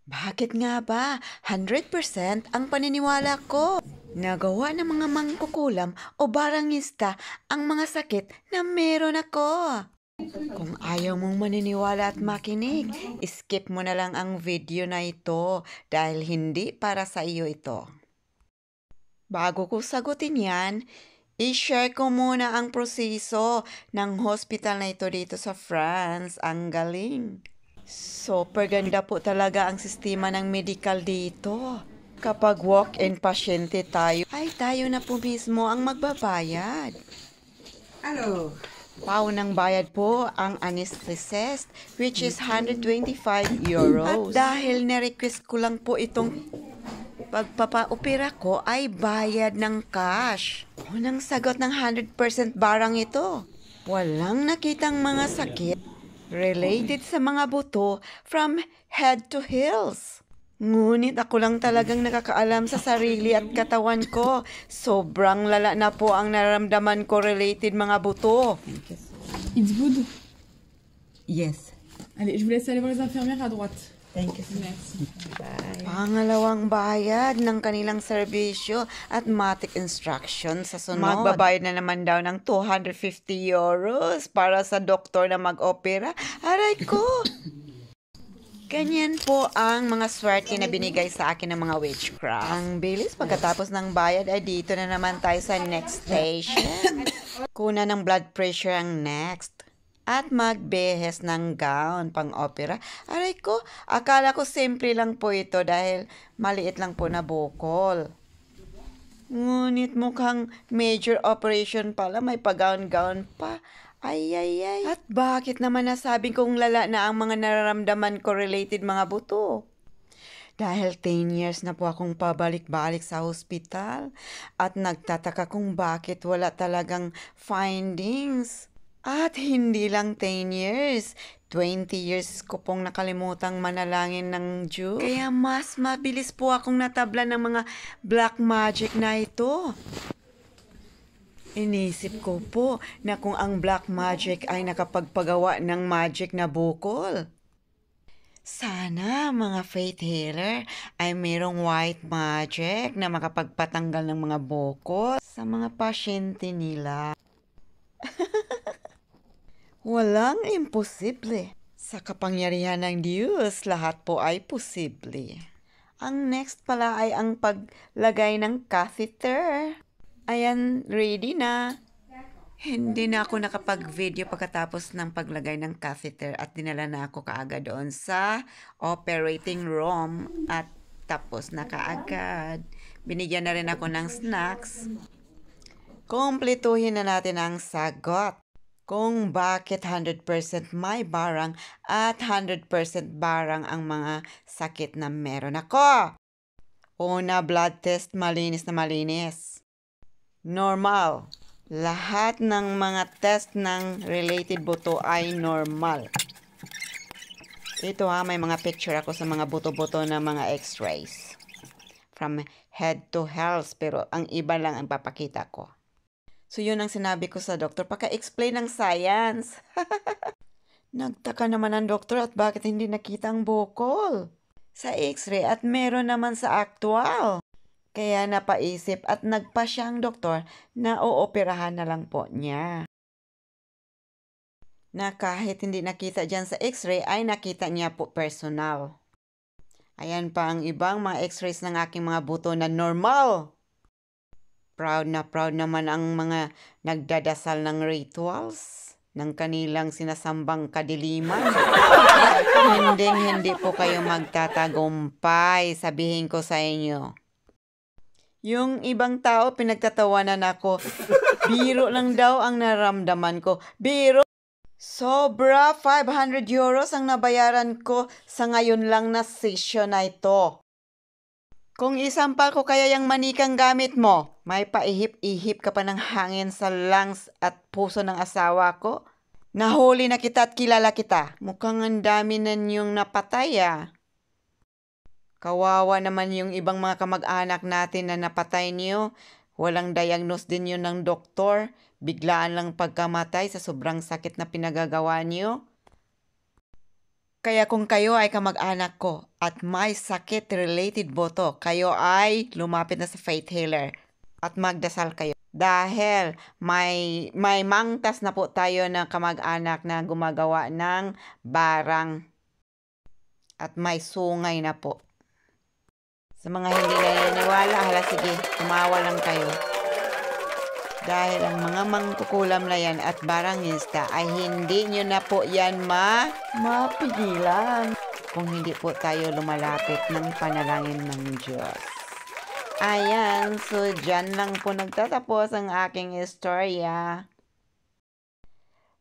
Bakit nga ba? 100% ang paniniwala ko. Nagawa ng mga mangkukulam o barangista ang mga sakit na meron ako. Kung ayaw mong maniniwala at makinig, skip mo na lang ang video na ito dahil hindi para sa iyo ito. Bago ko sagutin yan, i-share ko muna ang proseso ng hospital na ito dito sa France. Ang galing. Super ganda po talaga ang sistema ng medical dito. Kapag walk-in pasyente tayo, ay tayo na po mismo ang magbabayad. Alors, Paunang bayad po ang anesthetist, which is 125 euros. At dahil na-request ko lang po itong pagpapa-opera ko ay bayad ng cash. Unang sagot ng 100% barang ito. Walang nakitang mga sakit related sa mga buto from head to heels. Ngunit ako lang talagang nakakaalam sa sarili at katawan ko. Sobrang lala na po ang nararamdaman ko related mga buto. It's good. yes. Allez, je vous laisse aller voir les infirmières à droite. Thank you. Merci. Pangalawang bayad ng kanilang serbisyo at matik instruction sa sunod. Magbabayad na naman daw ng 250 euros para sa doktor na mag-opera. Aray ko! Ganyan po ang mga swerte na binigay sa akin ng mga witchcraft. Ang bilis pagkatapos ng bayad ay dito na naman tayo sa next station. Kuna ng blood pressure ang next. At magbehes ng gown pang opera. Aray ko, akala ko simple lang po ito dahil maliit lang po na bukol. Ngunit mukhang major operation pala, may pag-gown-gown pa. Ay. At bakit naman nasabing kong lala na ang mga nararamdaman ko related mga buto? Dahil 10 years na po akong pabalik-balik sa hospital at nagtataka kung bakit wala talagang findings. At hindi lang 10 years, 20 years ko pong nakalimutang manalangin ng Diyos. Kaya mas mabilis po akong natabla ng mga black magic na ito. Inisip ko po na kung ang black magic ay nakapagpagawa ng magic na bukol. Sana mga faith healer ay mayroong white magic na makapagpatanggal ng mga bukol sa mga pasyente nila. Walang imposible. Sa kapangyarihan ng Diyos, lahat po ay posible. Ang next pala ay ang paglagay ng catheter. Ayan, ready na. Hindi na ako nakapag-video pagkatapos ng paglagay ng catheter at dinala na ako kaagad doon sa operating room at tapos na kaagad. Binigyan na rin ako ng snacks. Kumpletuhin na natin ang sagot kung bakit 100% may barang at 100% barang ang mga sakit na meron ako. Una, blood test, malinis na malinis. Normal. Lahat ng mga test ng related buto ay normal. Ito may mga picture ako sa mga buto-buto na mga x-rays. From head to heels, pero ang iba lang ang papakita ko. So yun ang sinabi ko sa doktor, paka-explain ng science. Nagtaka naman ang doktor at bakit hindi nakita ang bukol sa x-ray at meron naman sa actual. Kaya napaisip at nagpa siyang doktor na ooperahan na lang po niya. Na kahit hindi nakita dyan sa x-ray ay nakita niya po personal. Ayan pa ang ibang mga x-rays ng aking mga buto na normal. Proud naman ang mga nagdadasal ng rituals ng kanilang sinasambang kadiliman. Hindi po kayo magtatagumpay, sabihin ko sa inyo. Yung ibang tao, pinagtatawanan ako. Biro lang daw ang naramdaman ko. Biro! Sobra, 500 euros ang nabayaran ko sa ngayon lang na session na ito. Kung isampal ko kaya yung manikang gamit mo, may paihip-ihip ka pa ng hangin sa lungs at puso ng asawa ko. Nahuli na kita at kilala kita. Mukhang ang dami na niyong napatay Kawawa naman yung ibang mga kamag-anak natin na napatay niyo. Walang diagnose din yun ng doktor. Biglaan lang pagkamatay sa sobrang sakit na pinagagawa niyo. Kaya kung kayo ay kamag-anak ko at may sakit-related boto, kayo ay lumapit na sa faith healer at magdasal kayo. Dahil may mangtas na po tayo ng kamag-anak na gumagawa ng barang at may sungay na po. Sa mga hindi naniniwala, hala sige, tumawa lang kayo. Dahil ang mga mangkukulam na yan at barangista ay hindi nyo na po yan mapigilan kung hindi po tayo lumalapit ng panalangin ng Diyos. Ayan, so dyan lang po nagtatapos ang aking istorya.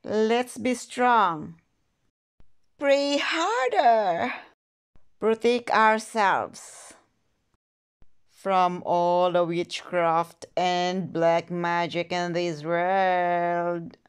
Let's be strong. Pray harder. Protect ourselves from all the witchcraft and black magic in this world.